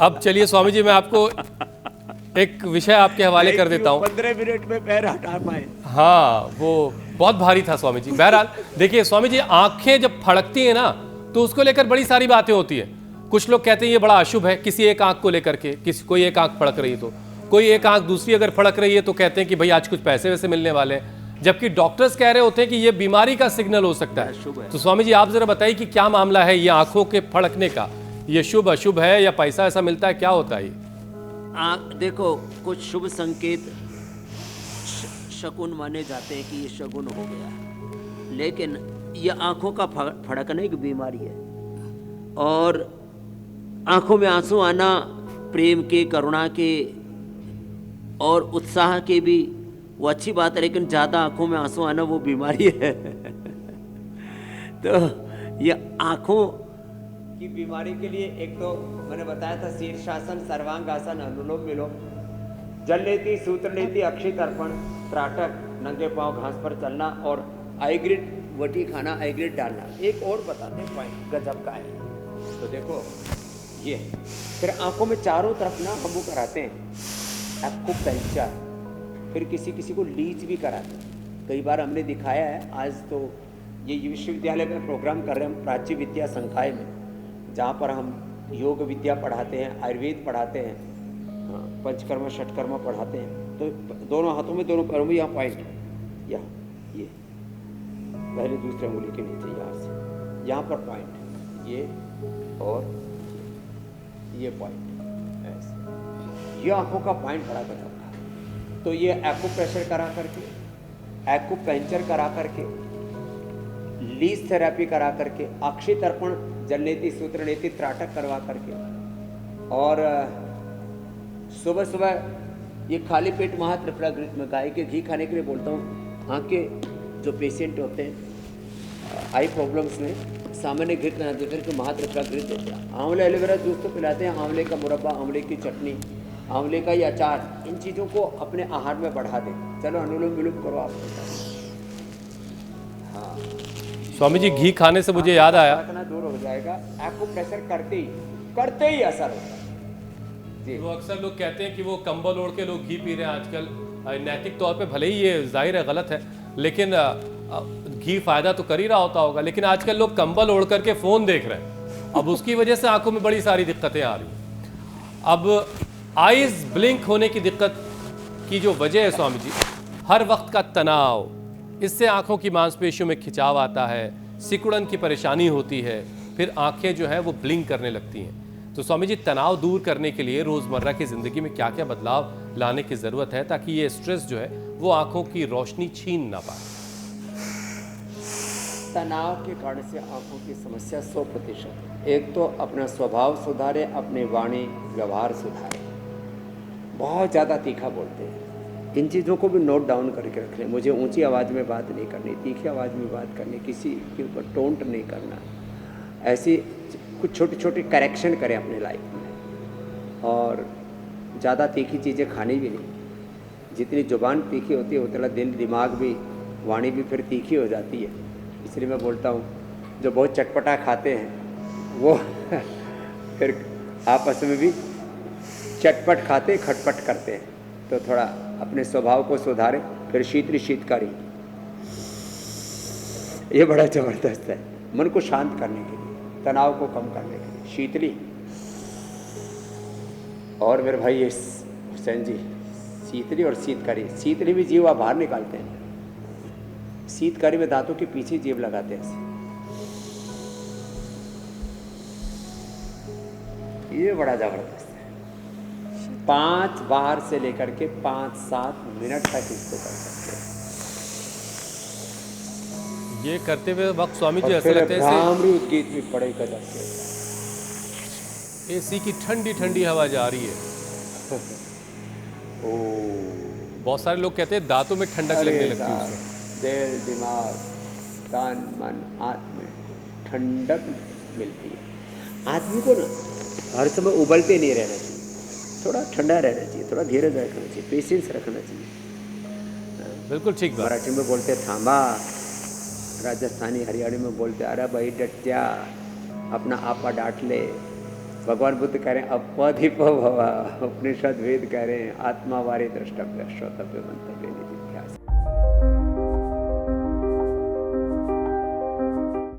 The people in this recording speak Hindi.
अब चलिए स्वामी जी, मैं आपको एक विषय आपके हवाले कर देता हूँ। 15 मिनट में पैर हटा पाए। हाँ, वो बहुत भारी था स्वामी जी। बहरहाल देखिए स्वामी जी, आंखें जब फड़कती हैं ना तो उसको लेकर बड़ी सारी बातें होती हैं। कुछ लोग कहते हैं ये बड़ा अशुभ है, किसी एक आंख को लेकर के, किसी कोई एक आंख फड़क रही है तो, कोई एक आंख दूसरी अगर फड़क रही है तो कहते हैं कि भाई आज कुछ पैसे वैसे मिलने वाले हैं, जबकि डॉक्टर्स कह रहे होते हैं कि ये बीमारी का सिग्नल हो सकता है। तो स्वामी जी आप जरा बताइए कि क्या मामला है ये आंखों के फड़कने का, ये शुभ अशुभ है या पैसा ऐसा मिलता है, क्या होता है ये? देखो, कुछ शुभ संकेत शकुन माने जाते हैं कि ये शगुन हो गया, लेकिन ये आंखों का फड़कना एक बीमारी है। और आंखों में आंसू आना प्रेम के, करुणा के और उत्साह के भी वो अच्छी बात है, लेकिन ज़्यादा आंखों में आंसू आना वो बीमारी है। तो ये आंखों की बीमारी के लिए एक तो मैंने बताया था शीर्षासन, सर्वांगासन, अनुलोम विलोम, जल नीति, सूत्र नीति, अक्षय तर्पण, त्राटक, नंगे पांव घास पर चलना और आईग्रिड वटी खाना, आईग्रिड डालना। एक और बताते हैं पॉइंट गजब का है। तो देखो ये फिर आंखों में चारों तरफ ना हम वो कराते हैं एक्यूपंक्चर, फिर किसी किसी को लीच भी कराते हैं। कई बार हमने दिखाया है। आज तो ये विश्वविद्यालय में प्रोग्राम कर रहे हैं हम प्राची विद्या संकाय में, जहाँ पर हम योग विद्या पढ़ाते हैं, आयुर्वेद पढ़ाते हैं, पंचकर्मा षटकर्मा पढ़ाते हैं। तो दोनों हाथों में, दोनों पैरों में यहाँ पॉइंट है, यहाँ ये पहले दूसरे उंगली के नीचे यहाँ से यहाँ पर पॉइंट है, ये और ये पॉइंट ऐसे, ये आंखों का पॉइंट बड़ा गजब का। तो ये एक्यूप्रेशर करा करके, एक्यूपंक्चर करा करके, लीज थेरेपी करा करके, अक्षय तर्पण, जल नीति, सूत्र नीति, त्राटक करवा करके, और सुबह सुबह ये खाली पेट महात्रिपुरागृत में गाय के घी खाने के लिए बोलता हूँ। आँख के जो पेशेंट होते हैं आई प्रॉब्लम्स में, सामान्य घृत ना देकर के महात्रिपुरागृत देते हैं। आंवले एलोवेरा जूस तो पिलाते हैं, आंवले का मुरब्बा, आंवले की चटनी, आंवले का ये अचार, इन चीज़ों को अपने आहार में बढ़ा दें। चलो अनुलोम विलोम करो आप। हाँ स्वामी जी घी खाने से मुझे याद आया, इतना दूर हो जाएगा। एक्यूप्रेशर करते ही असर होता है जी। तो अक्सर लोग कहते हैं कि वो कंबल ओढ़ के लोग घी पी रहे हैं आजकल। नैतिक तौर पे भले ही ये जाहिर है गलत है, लेकिन घी फायदा तो कर ही रहा होगा। लेकिन आजकल लोग कंबल ओढ़ करके फ़ोन देख रहे हैं, अब उसकी वजह से आंखों में बड़ी सारी दिक्कतें आ रही हैं। अब आइज ब्लिंक होने की दिक्कत की जो वजह है स्वामी जी, हर वक्त का तनाव, इससे आंखों की मांसपेशियों में खिंचाव आता है, सिकुड़न की परेशानी होती है, फिर आंखें जो है वो ब्लिंक करने लगती हैं। तो स्वामी जी तनाव दूर करने के लिए रोज़मर्रा की ज़िंदगी में क्या क्या बदलाव लाने की ज़रूरत है ताकि ये स्ट्रेस जो है वो आंखों की रोशनी छीन ना पाए? तनाव के कारण से आंखों की समस्या 100%। एक तो अपना स्वभाव सुधारे, अपने वाणी व्यवहार सुधारे। बहुत ज़्यादा तीखा बोलते हैं, इन चीज़ों को भी नोट डाउन करके रख लें। मुझे ऊंची आवाज़ में बात नहीं करनी, तीखी आवाज़ में बात करनी, किसी के ऊपर टोंट नहीं करना। ऐसी कुछ छोटी छोटी करेक्शन करें अपने लाइफ में। और ज़्यादा तीखी चीज़ें खानी भी नहीं। जितनी ज़ुबान तीखी होती है उतना दिल, दिमाग भी, वाणी भी फिर तीखी हो जाती है। इसलिए मैं बोलता हूँ जो बहुत चटपटा खाते हैं वो फिर आपस में भी चटपट खाते, खटपट करते हैं। तो थोड़ा अपने स्वभाव को सुधारें। फिर शीतकारी, ये बड़ा ज़बरदस्त है मन को शांत करने के लिए, तनाव को कम करने के लिए। शीतली और मेरे भाई ये हुसैन जी, शीतली और शीतकारी। शीतली में जीव आप बाहर निकालते हैं, शीतकारी में दांतों के पीछे जीभ लगाते हैं ऐसे। ये बड़ा जबरदस्त है। 5 बार से लेकर के 5-7 मिनट तक इसको कर सकते हैं। ये करते हुए वक्त स्वामी जी ऐसा लगता है गीत भी पड़े गजब के, एसी की ठंडी ठंडी हवा जा रही है। ओ बहुत सारे लोग कहते हैं दांतों में ठंडक लगने लगती है उसमें। दिल, दिमाग, तन, मन, आत्मा में ठंडक मिलती है। आदमी को ना हर समय उबलते नहीं रहना चाहिए, थोड़ा ठंडा रहना चाहिए, थोड़ा धीरज रखना चाहिए, पेशेंस रखना चाहिए। बिल्कुल ठीक बात। मराठी में बोलते थांबा, राजस्थानी हरियाणी में बोलते अरे भाई डट जा, अपना आपा डांट ले, भगवान बुद्ध कह रहे हैं अपवाधिपो भवा, उपनिषद वेद कह रहे हैं आत्मा वारी द्रष्टव्य श्रोतव्य मंतव्य निधिध्यास।